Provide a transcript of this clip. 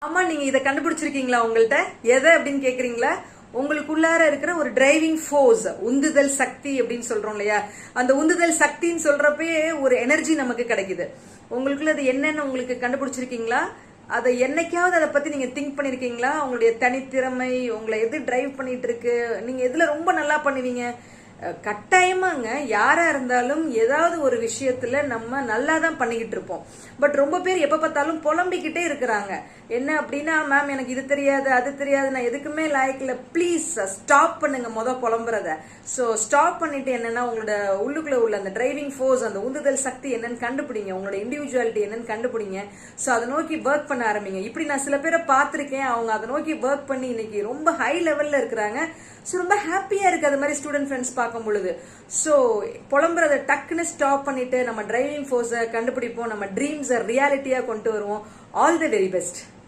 ஆமா, நீங்க இதை கண்டுபிடிச்சிருக்கீங்களா? உங்கள்ட்ட எதை அப்படின்னு கேக்குறீங்களா? உங்களுக்குள்ளார இருக்கிற ஒரு டிரைவிங் ஃபோர்ஸ், உந்துதல் சக்தி அப்படின்னு சொல்றோம் இல்லையா? அந்த உந்துதல் சக்தின்னு சொல்றப்பயே ஒரு எனர்ஜி நமக்கு கிடைக்குது. உங்களுக்குள்ள அது என்னன்னு உங்களுக்கு கண்டுபிடிச்சிருக்கீங்களா? அதை என்னைக்காவது அதை பத்தி நீங்க திங்க் பண்ணிருக்கீங்களா? உங்களுடைய தனித்திறமை உங்களை எது டிரைவ் பண்ணிட்டு இருக்கு? நீங்க எதுல ரொம்ப நல்லா பண்ணுவீங்க? கட்டாயமாங்க, யாரா இருந்தாலும் ஏதாவது ஒரு விஷயத்துல நம்ம நல்லா தான் பண்ணிக்கிட்டு இருப்போம். பட் ரொம்ப பேர் எப்ப பார்த்தாலும் புலம்பிக்கிட்டே இருக்கிறாங்க. என்ன அப்படின்னா, மேம் எனக்கு இது தெரியாது அது தெரியாது, நான் எதுக்குமே லாய்க்கல. ப்ளீஸ் ஸ்டாப் பண்ணுங்க புலம்புறத. ஸோ ஸ்டாப் பண்ணிட்டு என்னன்னா, உங்களோட உள்ளுக்குள்ள உள்ள அந்த டிரைவிங் ஃபோர்ஸ், அந்த உந்துதல் சக்தி என்னன்னு கண்டுபிடிங்க. உங்களோட இண்டிவிஜுவாலிட்டி என்னன்னு கண்டுபிடிங்க. ஸோ அதை நோக்கி ஒர்க் பண்ண ஆரம்பிங்க. இப்படி நான் சில பேரை பார்த்திருக்கேன். அவங்க அதை நோக்கி ஒர்க் பண்ணி இன்னைக்கு ரொம்ப ஹை லெவல்ல இருக்கிறாங்க. ஸோ ரொம்ப ஹாப்பியா இருக்கு அது மாதிரி ஸ்டூடெண்ட் ஃப்ரெண்ட்ஸ் பார்க்கும் பொழுது. ஸோ புலம்புறத டக்குன்னு ஸ்டாப் பண்ணிட்டு நம்ம டிரைவிங் ஃபோர்ஸை கண்டுபிடிப்போம். நம்ம ட்ரீம்ஸை ரியாலிட்டியா கொண்டு வருவோம். All the very best.